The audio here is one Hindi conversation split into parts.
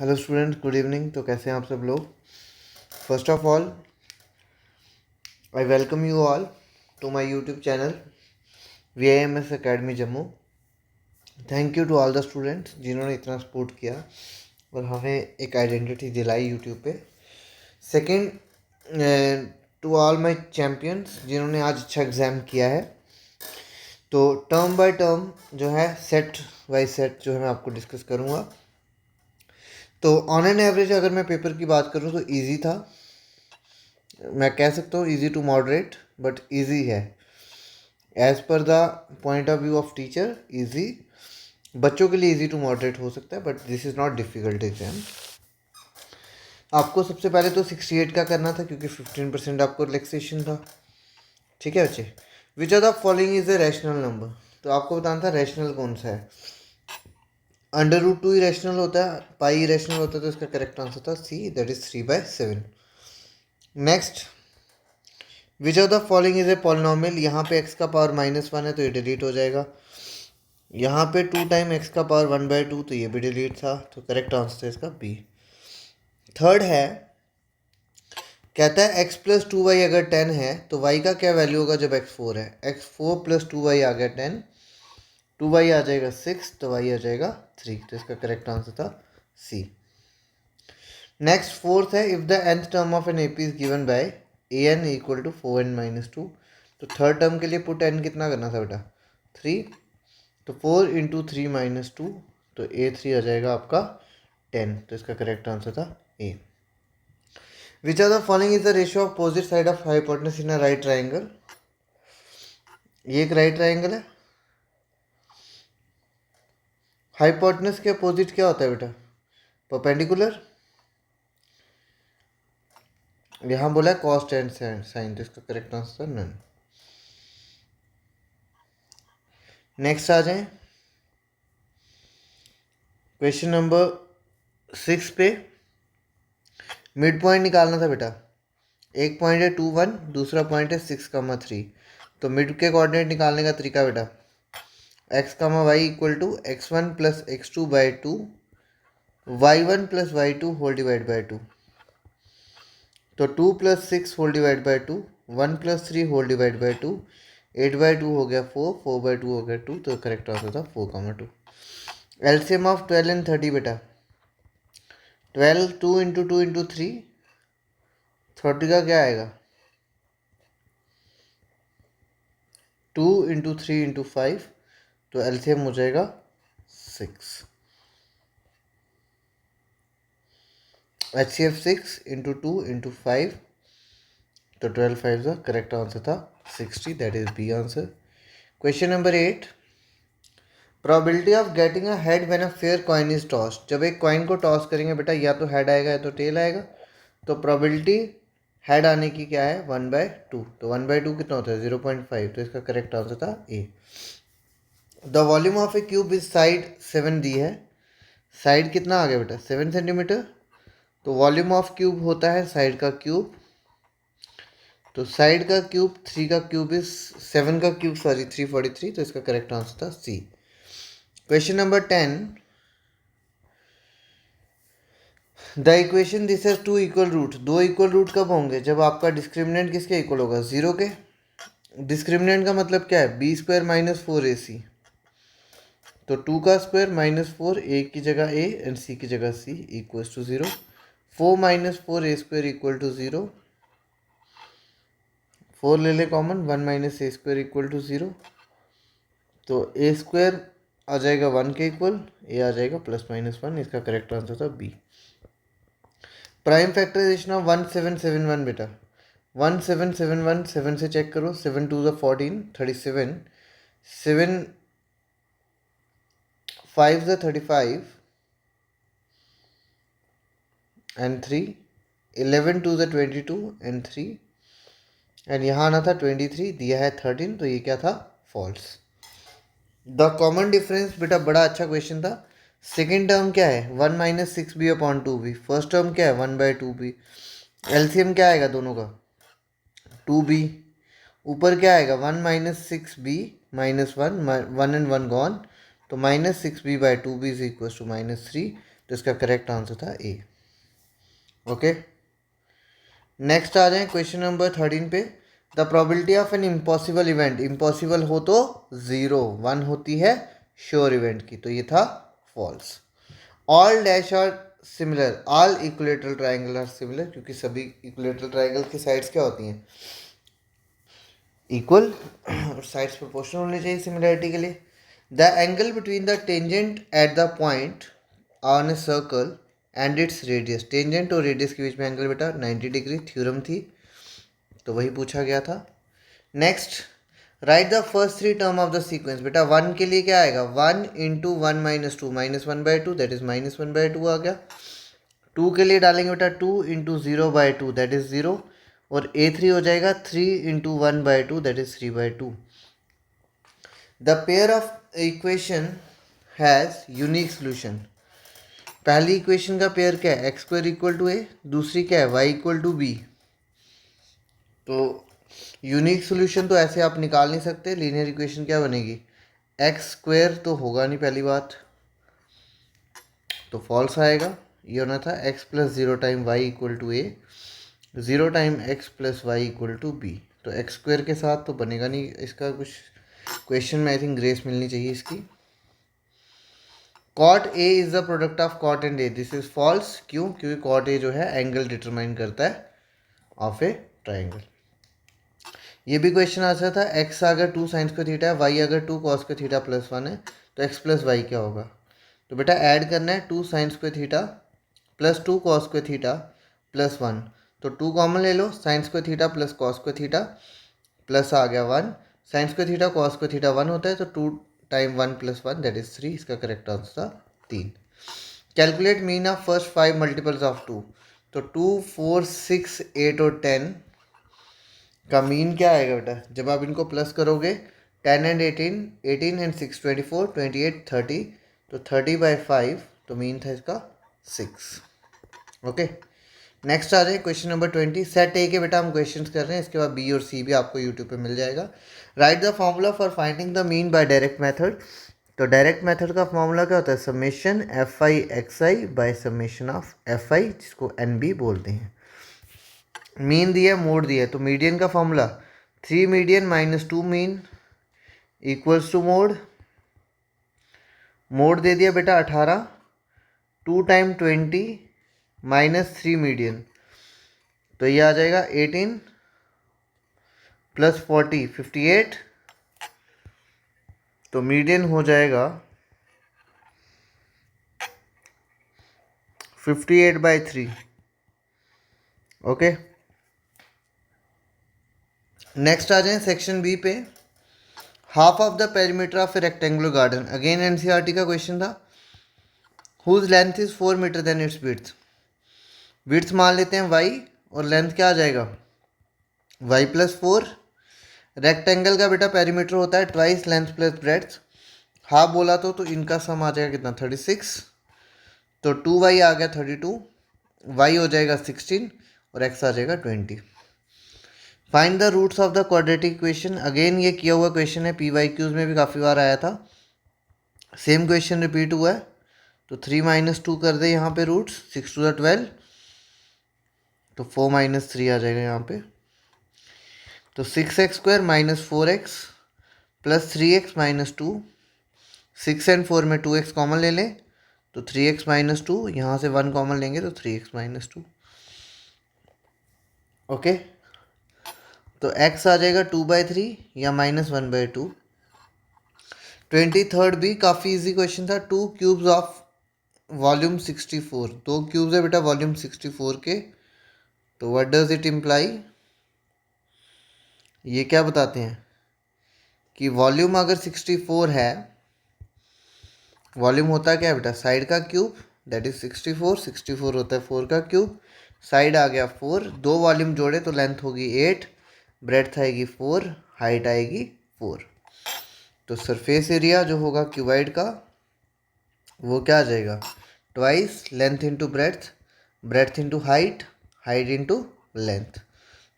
Hello student, good evening. तो कैसे हैं आप सब लोग? First of all, I welcome you all to my YouTube channel VIMS academy Jammu. Thank you to all the students जिन्होंने इतना सपोर्ट किया और हमें एक आइडेंटिटी दिलाई यूट्यूब पे। Second, to all my champions जिन्होंने आज अच्छा एग्ज़ाम किया है। तो टर्म बाय टर्म जो है, सेट बाय सेट जो है, मैं आपको डिस्कस करूँगा। तो ऑन एन एवरेज अगर मैं पेपर की बात करूँ तो इजी था, मैं कह सकता हूँ easy to moderate, but easy है as per the point of view of teacher. Easy बच्चों के लिए इजी टू मॉडरेट हो सकता है, but this is not difficult exam. आपको सबसे पहले तो 68 का करना था क्योंकि 15% आपको रिलैक्सेशन था। ठीक है बच्चे। Which are the following is a rational number. तो आपको बताना था रैशनल कौन सा है। √2 इरेशनल होता है, पाई इरेशनल होता है, तो इसका करेक्ट आंसर था C, that is 3/7। Next, which of the following is a polynomial. यहाँ पे x का पावर -1 है तो ये डिलीट हो जाएगा। यहाँ पे 2 टाइम x का पावर 1/2 तो ये भी डिलीट था, तो करेक्ट आंसर है इसका बी। थर्ड है, कहता है x + 2y अगर 10 है तो y का क्या वैल्यू होगा जब x 4 है। x 4 + 2y आ गया 10, 2y आ जाएगा 6, तो y आ जाएगा 3, तो इसका करेक्ट आंसर था सी। नेक्स्ट, फोर्थ है, if the nth term of an AP is given by an = 4n - 2। तो थर्ड टर्म के लिए पुट n कितना करना था बेटा, 3, तो 4 × 3 - 2, तो A3 आ जाएगा आपका 10, तो इसका करेक्ट आंसर था A. Which are the following is the ratio of opposite side of hypotenuse in a right triangle. ये एक राइट ट्राइंगल है। हाइपोटेनस के अपोजिट क्या होता है बेटा, परपेंडिकुलर। यहाँ बोला है cos tan sin, तो इसका करेक्ट आंसर नन। नेक्स्ट आ जाए क्वेश्चन नंबर 6 पे। मिड पॉइंट निकालना था बेटा। एक पॉइंट है 2 1, दूसरा पॉइंट है 6, 3। तो मिड के कोऑर्डिनेट निकालने का तरीका बेटा, x, y = x1 + x2/2, y1 + y2 whole divide by 2। तो 2 + 6 whole divide by 2, 1 + 3 whole divide by 2, 8/2 हो गया 4, 4/2 हो गया 2, तो करेक्ट आंसर था 4, 2। एलसीएम ऑफ 12 एंड 30 बेटा, 12 2 × 2 × 3, 30 का क्या आएगा, 2 × 3 × 5, तो एलसीएम हो जाएगा 6। HCF 6 × 2 × 5, तो 12 5 का करेक्ट आंसर था 60, that is B answer. Question number 8, probability of getting a head when a fair coin is tossed. जब एक कॉइन को टॉस करेंगे बेटा, या तो हेड आएगा या तो टेल आएगा। तो प्रोबेबिलिटी हेड आने की क्या है, 1/2। तो 1/2 कितना होता है, 0.5, तो इसका करेक्ट आंसर था A. The volume of a cube is side 7 दी है। साइड कितना आ गया बेटा, 7 सेंटीमीटर। तो वॉल्यूम ऑफ क्यूब होता है साइड का क्यूब। तो साइड का क्यूब 3 का क्यूब इज 7 का क्यूब, सॉरी 343, तो इसका करेक्ट आंसर था C. Question number 10, the equation this has 2 equal root. 2 equal root कब होंगे, जब आपका डिस्क्रिमिनेंट किसके इक्वल होगा, 0 के। डिस्क्रिमिनेंट का मतलब क्या है, b² - 4ac। तो 2 का स्क्वायर -4, a की जगह a एंड c की जगह c = 0। 4 - 4a² = 0। 4 ले ले कॉमन, 1 - a² = 0। तो a² आ जाएगा 1 के इक्वल, a आ जाएगा +-1, इसका करेक्ट आंसर था बी। प्राइम फैक्टराइजेशन ऑफ 1771 बेटा, 1771 7 से चेक करो, 7 2 ज़ा 14, 37, 7 5 ज़ा 35 एंड 3, 11 2 ज़ा 22 एंड 3, एंड यहाँ आना था 23, दिया है 13, तो ये क्या था, फॉल्स। द कॉमन डिफरेंस बेटा, बड़ा अच्छा क्वेश्चन था। सेकेंड टर्म क्या है, 1 - 6b/2b। फर्स्ट टर्म क्या है, 1/2b। एलसीएम क्या आएगा दोनों का, 2b। ऊपर क्या आएगा, 1 - 6b - 1, 1 एंड 1 गॉन, तो -6b/2b = -3, तो इसका करेक्ट आंसर था ए। ओके, नेक्स्ट आ जाए क्वेश्चन नंबर 13 पे। The probability of an impossible event, impossible हो तो 0, 1 होती है श्योर इवेंट की, तो ये था false. All dash are similar, all equilateral triangle are similar, क्योंकि सभी इक्विलेटरल ट्राइंगल की साइड्स क्या होती हैं, इक्वल, और साइड्स प्रोपोर्शनल होनी चाहिए सिमिलरिटी के लिए। The angle between the tangent at the point on a circle and its radius, tangent और रेडियस के बीच में एंगल बेटा 90 डिग्री, थ्योरम थी, तो वही पूछा गया था। Next, right the first 3 term of the sequence. बेटा 1 के लिए क्या आएगा, 1 इंटू 1 माइनस 2, -1/2, दैट इज -1/2 आ गया। 2 के लिए डालेंगे बेटा 2 इंटू 0/2, दैट इज 0, और A3 हो जाएगा 3 into 1/2, that is 3/2। The pair of equation has unique solution. पहली इक्वेशन का पेयर क्या है, x² इक्वल टू ए, दूसरी क्या है y इक्वल टू बी। तो यूनिक सोल्यूशन तो ऐसे आप निकाल नहीं सकते, लीनियर इक्वेशन क्या बनेगी, x² तो होगा नहीं पहली बात, तो फॉल्स आएगा। ये होना था x + 0 time y equal to a, 0 time x + y equal to b, तो x² के साथ तो बनेगा नहीं। इसका कुछ क्वेश्चन में आई थिंक ग्रेस मिलनी चाहिए इसकी। Cot a is the product of cot and a, this is false. क्यों, क्योंकि कॉट ए जो है एंगल डिटरमाइन करता है ऑफ ए ट्राइंगल। ये भी क्वेश्चन आ सकता था, x अगर 2 sin² थीटा है, y अगर 2 cos² थीटा +1 है, तो x + y क्या होगा। तो बेटा ऐड करना है 2 sin² theta plus 2 cos² theta +1, तो 2 कॉमन ले लो, sin² theta plus cos² theta plus आ गया 1, sin² थीटा cos² थीटा 1 होता है, तो 2 टाइम 1 + 1 दैट इज 3, इसका करेक्ट आंसर था 3। Calculate mean of first 5 multiples of 2, तो 2, 4, 6, 8 और 10 का मीन क्या आएगा बेटा, जब आप इनको प्लस करोगे, 10 एंड 18, 18 एंड 6 24, 28 30, तो 30/5, तो मीन था इसका 6। ओके, नेक्स्ट आ जाए क्वेश्चन नंबर 20। सेट ए के बेटा हम क्वेश्चंस कर रहे हैं, इसके बाद बी और सी भी आपको यूट्यूब पे मिल जाएगा। Right the formula for finding the mean by direct method. तो डायरेक्ट मेथड का फॉर्मूला क्या होता है, summation fi(xi) by summation of fi, जिसको NB बोलते हैं। मीन दिया, मोड दिया, तो मीडियन का formula 3 median minus 2 mean equals to mode. Mode दे दिया बेटा 18, 2 टाइम 20 माइनस 3 मीडियन, तो ये आ जाएगा 18 + 40 58, तो मीडियन हो जाएगा 58/3। ओके, नेक्स्ट आ जाए सेक्शन बी पे। Half of the perimeter of a rectangular garden, again NCERT का क्वेश्चन था। Whose length is 4 metre then its width. Width मान लेते हैं y, और लेंथ क्या आ जाएगा y + 4। रेक्टेंगल का बेटा पेरीमीटर होता है twice length plus breadth. Half बोला तो इनका सम आ जाएगा कितना 36, तो 2y आ गया 32, y हो जाएगा 16 और x आ जाएगा 20। Find the roots of the quadratic equation, again ये किया हुआ क्वेश्चन है, PYQs में भी काफ़ी बार आया था, सेम क्वेश्चन रिपीट हुआ है। तो 3 - 2 कर दे यहाँ पे रूट्स, 6 × 12, तो 4 - 3 आ जाएगा यहाँ पे, तो 6x² - 4x + 3x - 2, 6 और 4 में 2x कॉमन ले लें, तो 3x - 2, यहाँ से 1 कॉमन लेंगे तो 3x - 2। ओके, तो x आ जाएगा 2/3 या -1/2। 23rd भी काफ़ी इजी क्वेश्चन था। 2 क्यूब्स ऑफ वॉल्यूम 64, 2 क्यूब्स है बेटा वॉल्यूम 64 के, तो व्हाट डज इट इम्प्लाई, ये क्या बताते हैं कि वॉल्यूम अगर 64 है, वॉल्यूम होता क्या है बेटा, साइड का क्यूब, दैट इज 64, 64 होता है 4 का क्यूब, साइड आ गया 4, 2 वॉल्यूम जोड़े तो लेंथ होगी 8, ब्रेड्थ आएगी 4, हाइट आएगी 4, तो सरफेस एरिया जो होगा क्यूबाइड का वो क्या आ जाएगा, twice length into breadth, breadth into height, height into length,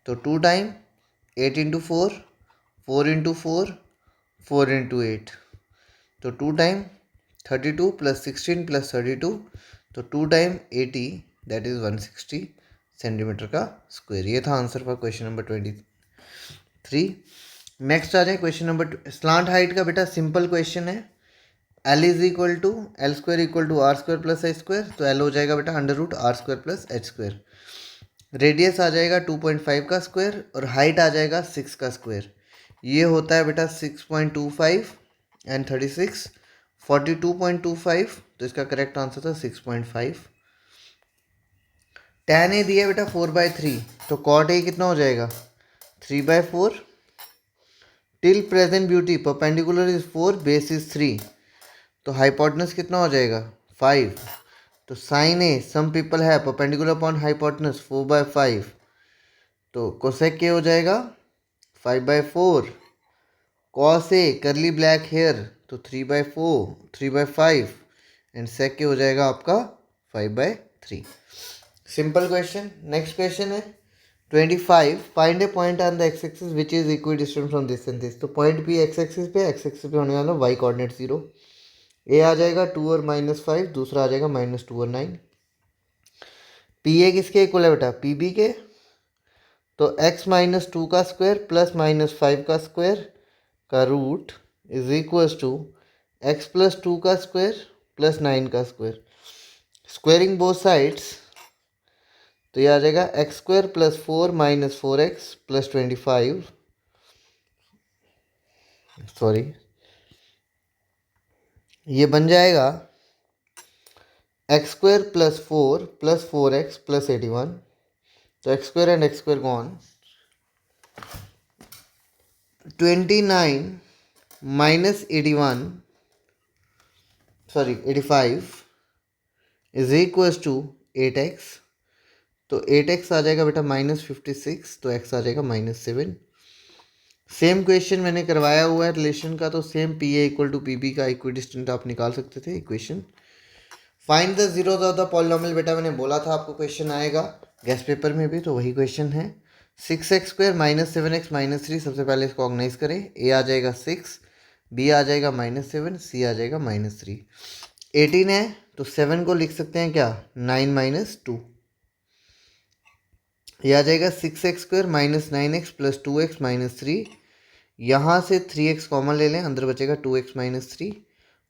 तो 2 टाइम 8 × 4, 4 × 4, 4 × 8, तो 2 टाइम 32 + 16 + 32, तो 2 टाइम 80 दैट इज़ 160 सेंटीमीटर का स्क्वायर। ये था answer for question number 23। Next आ जाए क्वेश्चन नंबर स्लांट हाइट का। बेटा सिंपल क्वेश्चन है। L is equal to L square equal to R square plus H square. तो एल हो जाएगा बेटा under root R square plus H square. Radius आ जाएगा 2.5 का स्क्वायर और हाइट आ जाएगा 6 का स्क्वायर। ये होता है बेटा 6.25 एंड 36 42.25। तो इसका करेक्ट आंसर था 6.5। tan ए दिया बेटा 4/3। तो cot ए कितना हो जाएगा 3/4। Till present beauty perpendicular is 4 base is 3। तो हाइपोटेनस कितना हो जाएगा 5। तो साइन ए सम पीपल है परपेंडिकुलर अपॉन हाइपोटेनस 4/5। तो कोसेक के हो जाएगा 5/4। कॉस ए करली ब्लैक हेयर तो 3/5 एंड सेक के हो जाएगा आपका 5/3। Simple question. नेक्स्ट क्वेश्चन है 25। Find A point on the x axis which is equi distant from this and this. तो पॉइंट पी एक्स एक्सिस पे होने वाला वाई कोऑर्डिनेट 0। ए आ जाएगा 2 और -5, दूसरा आ जाएगा -2 और 9। पी ए किसके इक्वल है बेटा पी बी के। तो x-2 का स्क्वायर प्लस -5 का स्क्वायर का root is equal to x+2 का स्क्वायर प्लस 9 का स्क्वायर। स्क्वायरिंग बोथ साइड्स तो ये आ जाएगा x² plus 4 minus 4x plus 25। Sorry, ये बन जाएगा x² plus 4 plus 4x plus 81। तो x² and x² gone. 29 minus 81 sorry 85 is equal to 8x। तो 8x आ जाएगा बेटा -56। तो x आ जाएगा -7। सेम क्वेश्चन मैंने करवाया हुआ है रिलेशन का। तो same P A equal to P B का इक्विडिस्टेंट आप निकाल सकते थे equation. Find the zeros of the polynomial. बेटा मैंने बोला था आपको क्वेश्चन आएगा गेस्ट पेपर में भी, तो वही क्वेश्चन है। 6x² -7x -3। सबसे पहले इसको ऑर्गेनाइज करें। ए आ जाएगा 6, बी आ जाएगा -7, सी आ जाएगा -3। 18 है तो 7 को लिख सकते हैं क्या 9 - 2। यह आ जाएगा 6x² -9x प्लस 2x -3। यहाँ से 3x कॉमन ले लें, अंदर बचेगा 2x -3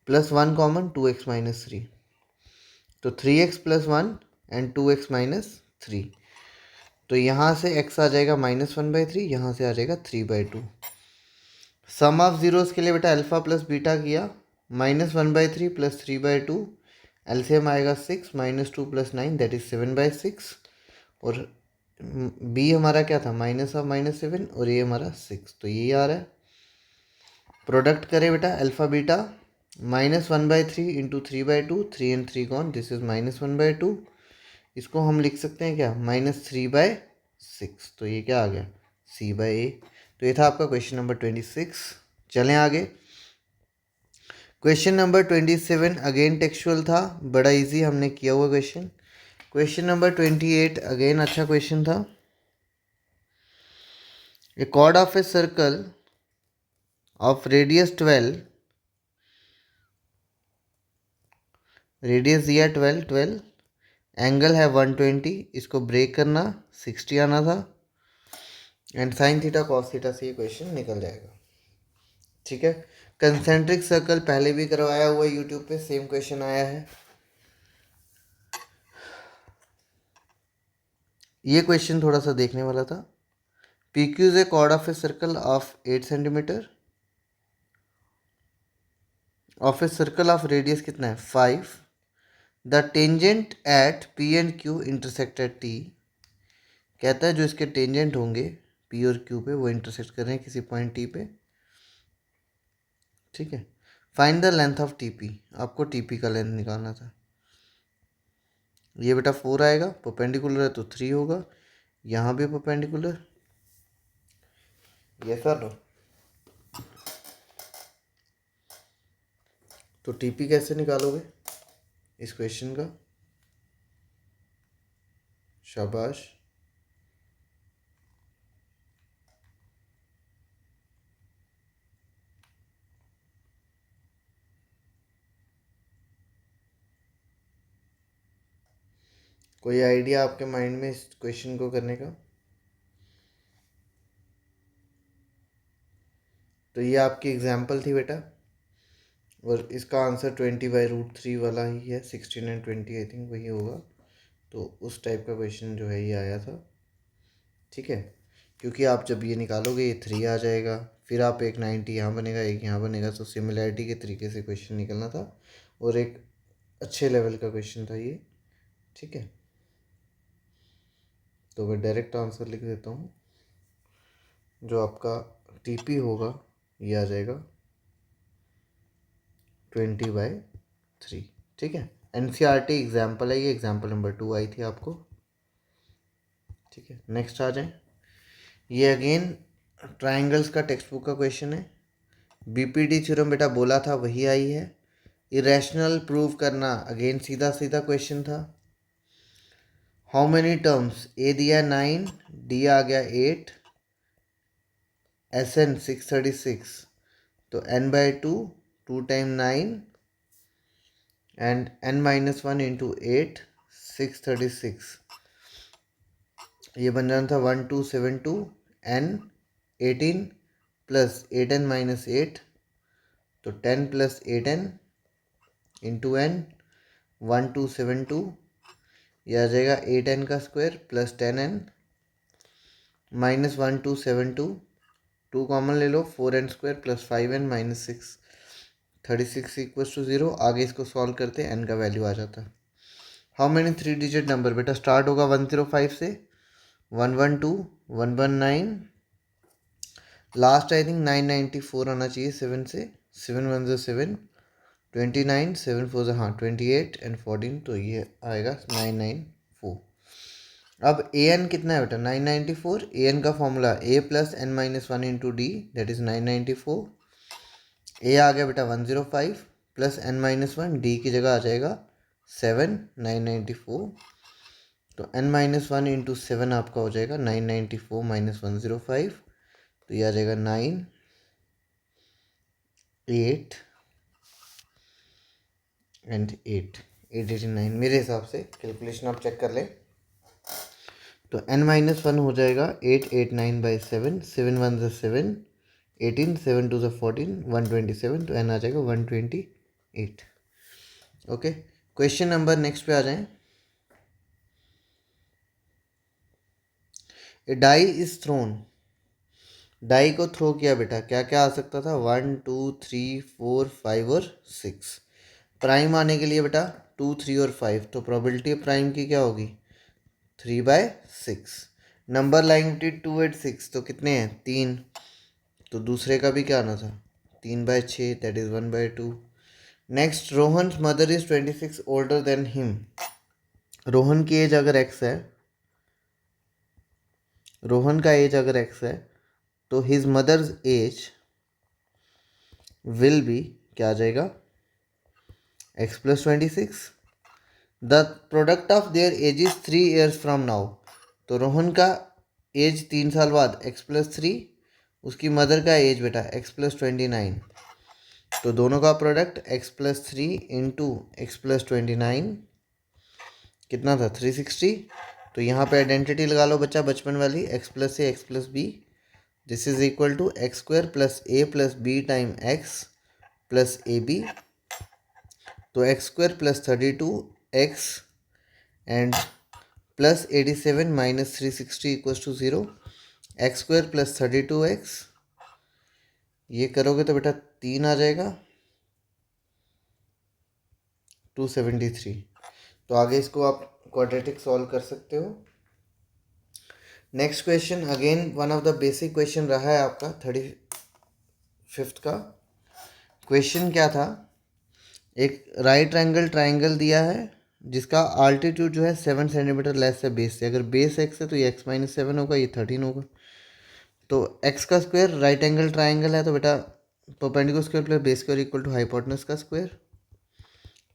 प्लस 1 कॉमन 2x -3। तो 3x प्लस 1 एंड 2x -3। तो यहाँ से x आ जाएगा -1/3, यहाँ से आ जाएगा 3/2। सम ऑफ जीरोस के लिए बेटा अल्फा प्लस बीटा किया। -1/3 प्लस 3/2। एलसीएम आएगा 6 -2 प्लस 9 दैट इज 7/6। और बी हमारा क्या था -7 और ये हमारा 6। तो ये आ रहा है। प्रोडक्ट करें बेटा alpha beta. -1/3 into 3/2, 3 and 3 gone, this is -1/2। इसको हम लिख सकते हैं क्या -3/6। तो ये क्या आ गया c/a। तो ये था आपका क्वेश्चन नंबर 26। चलें आगे। क्वेश्चन नंबर 27 अगेन टेक्सचुअल था, बड़ा इजी हमने किया हुआ क्वेश्चन। क्वेश्चन नंबर 28 अगेन अच्छा क्वेश्चन था। A chord of a circle of radius 12, radius दिया 12, एंगल है 120। इसको ब्रेक करना 60 आना था and sine theta cos theta से ये क्वेश्चन निकल जाएगा। ठीक है। कंसेंट्रिक सर्कल पहले भी करवाया हुआ है यूट्यूब पे, सेम क्वेश्चन आया है। ये क्वेश्चन थोड़ा सा देखने वाला था। P Q is a chord of a circle of 8 centimetre of a circle of radius कितना है 5। The tangent at P and Q intersect at T. कहता है जो इसके टेंजेंट होंगे पी और क्यू पे वो इंटरसेक्ट कर रहे हैं किसी पॉइंट टी पे। ठीक है। Find the length of T P. आपको टी पी का लेंथ निकालना था। ये बेटा 4 आएगा, परपेंडिकुलर है तो 3 होगा, यहाँ भी परपेंडिकुलर। ये सर नो। तो टी पी कैसे निकालोगे इस क्वेश्चन का। शाबाश। कोई आइडिया आपके माइंड में इस क्वेश्चन को करने का? तो ये आपकी एग्जाम्पल थी बेटा, और इसका आंसर 20/√3 वाला ही है, 16 एंड 20 आई थिंक वही होगा। तो उस टाइप का क्वेश्चन जो है ये आया था, ठीक है। क्योंकि आप जब ये निकालोगे ये 3 आ जाएगा, फिर आप एक 90 यहाँ बनेगा, एक यहाँ बनेगा, तो सिमिलैरिटी के तरीके से क्वेश्चन निकलना था, और एक अच्छे लेवल का क्वेश्चन था ये, ठीक है। तो मैं डायरेक्ट आंसर लिख देता हूँ, जो आपका टीपी होगा ये आ जाएगा 20/3, ठीक है। एनसीईआरटी एग्जाम्पल है ये, एग्जाम्पल नंबर 2 आई थी आपको, ठीक है। नेक्स्ट आ जाए, ये अगेन ट्राइंगल्स का टेक्स्ट बुक का क्वेश्चन है। बीपीडी थ्योरम बेटा बोला था वही आई है। इरेशनल प्रूव करना, अगेन सीधा सीधा क्वेश्चन था। हाउ मेनी टर्म्स, ए दिया 9, डी आ गया 8, एस एन 636, तो n/2, 2 time 9 and n-1 into 8, 636, ये बन जाना था 1272 n 18 प्लस 8n-8, तो 10 प्लस 8n इंटू n 1272, यह आ जाएगा 8n का square plus 10n minus 1272, 2 common ले लो, 4n² plus 5n minus 6, 36 equals to 0। आगे इसको सॉल्व करते n का वैल्यू आ जाता है। हाउ मेनी 3 डिजिट नंबर, बेटा स्टार्ट होगा 105 से, 112, 119, लास्ट आई थिंक 994 आना चाहिए 7 से, 7 1 7, 29, 7 4 हाँ 28 एंड 14, तो ये आएगा 994। अब ए एन कितना है बेटा 994, ए एन का formula a plus n minus 1 into d, that is 994। A आ गया बेटा 105 प्लस एन माइनस 1, डी की जगह आ जाएगा 7, 994, तो n माइनस 1 इंटू 7 आपका हो जाएगा 994 माइनस 105, तो ये आ जाएगा 9, 8 एंड 8, 889 मेरे हिसाब से, कैलकुलेशन आप चेक कर लें। तो n माइनस 1 हो जाएगा 889/7, 7 1 7, 18, 7 2 14, 127, तो n आ जाएगा 128। ओके, क्वेश्चन नंबर नेक्स्ट पे आ जाएं। ए डाई इज थ्रोन, डाई को थ्रो किया बेटा, क्या क्या आ सकता था, 1 2 3 4 5 और 6। प्राइम आने के लिए बेटा 2 3 और 5, तो प्रोबेबिलिटी ऑफ प्राइम की क्या होगी 3/6। नंबर लाइन 2 8 6, तो कितने हैं 3, तो दूसरे का भी क्या आना था 3/6, that is 1/2। Next, Rohan mother is 26 older than him, Rohan की एज अगर x है, रोहन का एज अगर x है, तो his mother's age will be क्या आ जाएगा x + 26। The product of their age is 3 years from now, तो रोहन का एज 3 साल बाद x + 3, उसकी मदर का एज बेटा x + 29, तो दोनों का प्रोडक्ट x + 3 इंटू x + 29 कितना था 360। तो यहाँ पे आइडेंटिटी लगा लो बच्चा बचपन वाली, x + a x + b, this is equal to x² + a + b time x + ab, तो x² + 32x and plus 87 minus 360 equals to 0, x² + 32x, ये करोगे तो बेटा 3 आ जाएगा 273। तो आगे इसको आप क्वाड्रेटिक सॉल्व कर सकते हो। Next question, again one of the basic question रहा है आपका 35th का। क्वेश्चन क्या था, एक राइट एंगल ट्राइंगल दिया है जिसका आल्टीट्यूड जो है 7 सेंटीमीटर लेस है बेस से, अगर बेस x है तो ये x - 7 होगा, ये 13 होगा। तो x का स्क्वायर, राइट एंगल ट्राइंगल है तो बेटा perpendicular square plus base square equal to hypotenuse का स्क्वायर,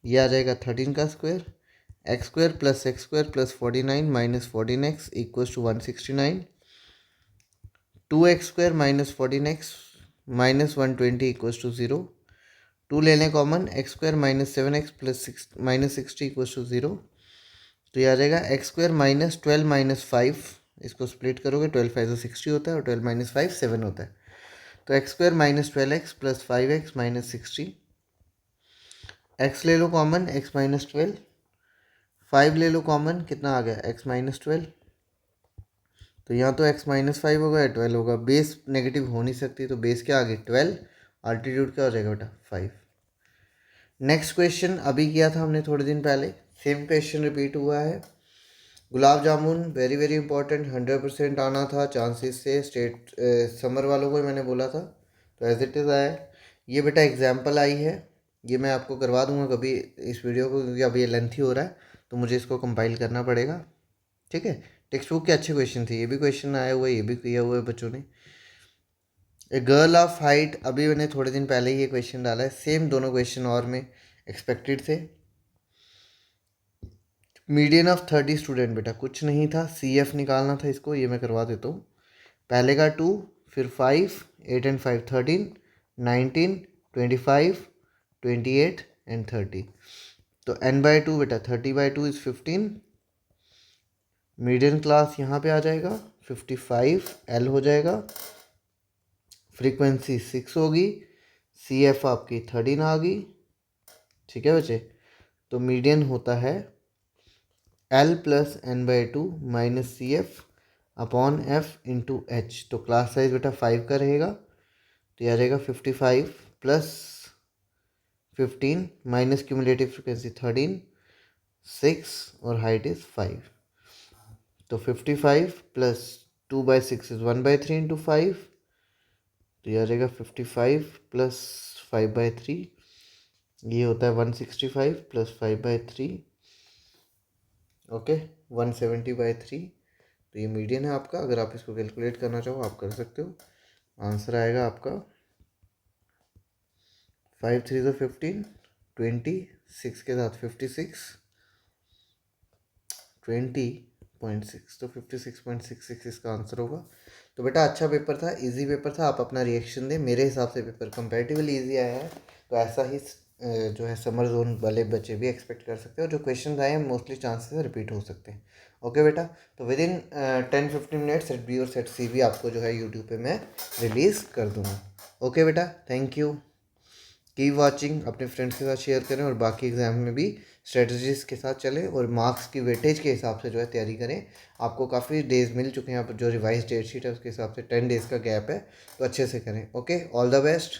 ये आ जाएगा 13 का square, x² + x² + 49 minus 14x equals to 169, 2x² - 14x minus 120 equals to 0, 2 ले लें common, x² - 7x + minus 60 equals to 0, तो ये आ जाएगा एक्स स्क्वायर माइनस 12 माइनस 5, इसको स्प्लिट करोगे 12 5 60 होता है और 12 माइनस 5 7 होता है। तो x square minus 12x plus 5x minus 60, x ले लो कॉमन, एक्स माइनस 12, 5 ले लो कॉमन, कितना आ गया एक्स माइनस 12। तो यहाँ तो x माइनस 5 होगा या 12 होगा, बेस नेगेटिव हो नहीं सकती, तो बेस क्या आ गई 12, अल्टीट्यूड क्या हो जाएगा बेटा 5। नेक्स्ट क्वेश्चन अभी किया था हमने थोड़े दिन पहले, सेम क्वेश्चन रिपीट हुआ है। Gulab jamun very very important, 100% आना था चांसेस से, स्टेट समर वालों को मैंने बोला था, तो एज इट इज़ आया है। ये बेटा एग्जाम्पल आई है, ये मैं आपको करवा दूंगा कभी इस वीडियो को, क्योंकि अभी ये लेंथी हो रहा है तो मुझे इसको कंपाइल करना पड़ेगा। ठीक है, टेक्स्ट बुक के अच्छे क्वेश्चन थे, ये भी क्वेश्चन आया हुआ है, ये भी किया हुआ है बच्चों ने। ए गर्ल ऑफ हाइट, अभी मैंने थोड़े दिन पहले ही ये क्वेश्चन डाला है, सेम दोनों क्वेश्चन और में एक्सपेक्टेड थे। मीडियन ऑफ 30 स्टूडेंट, बेटा कुछ नहीं था, CF निकालना था इसको, ये मैं करवा देता हूँ। पहले का 2, फिर 5, 8 एंड 5 13, 19, 25, 28 एंड 30। तो n/2 बेटा 30/2 इज़ 15। मीडियन क्लास यहाँ पे आ जाएगा 55, L हो जाएगा, फ्रीक्वेंसी 6 होगी, CF आपकी 13 आ गई। ठीक है बच्चे, तो मीडियन होता है L plus n/2 minus CF upon F into H। तो क्लास साइज बेटा 5 का रहेगा, तो यह आ जाएगा 55 प्लस 15 माइनस क्यूमुलेटिव फ्रिक्वेंसी 13, 6 और हाइट इज़ 5। तो 55 प्लस 2/6 इज़ 1/3 इंटू 5, तो यह आ जाएगा 55 प्लस 5/3, ये होता है 165 प्लस 5/3, ओके 170/3। तो ये मीडियन है आपका, अगर आप इसको कैलकुलेट करना चाहो आप कर सकते हो। आंसर आएगा आपका 5 3 तो 15, 26 के साथ 56, 20.6, तो 56.66 इसका आंसर होगा। तो बेटा अच्छा पेपर था, इजी पेपर था, आप अपना रिएक्शन दें। मेरे हिसाब से पेपर कंपैरेटिवली इजी आया है, तो ऐसा ही जो है समर जोन वाले बच्चे भी एक्सपेक्ट कर सकते हो। जो क्वेश्चन आए हैं मोस्टली चांसेस रिपीट हो सकते हैं। ओके बेटा, तो within 10-15 minute set B और सेट सी भी आपको जो है यूट्यूब पे मैं रिलीज़ कर दूँगा। ओके बेटा, थैंक यू, कीप वॉचिंग, अपने फ्रेंड्स के साथ शेयर करें और बाकी एग्जाम में भी स्ट्रेटजीज के साथ चलें और मार्क्स की वेटेज के हिसाब से जो है तैयारी करें। आपको काफ़ी डेज मिल चुके हैं, आप जो रिवाइज डेट शीट है उसके हिसाब से 10 डेज़ का गैप है, तो अच्छे से करें। Okay, all the best.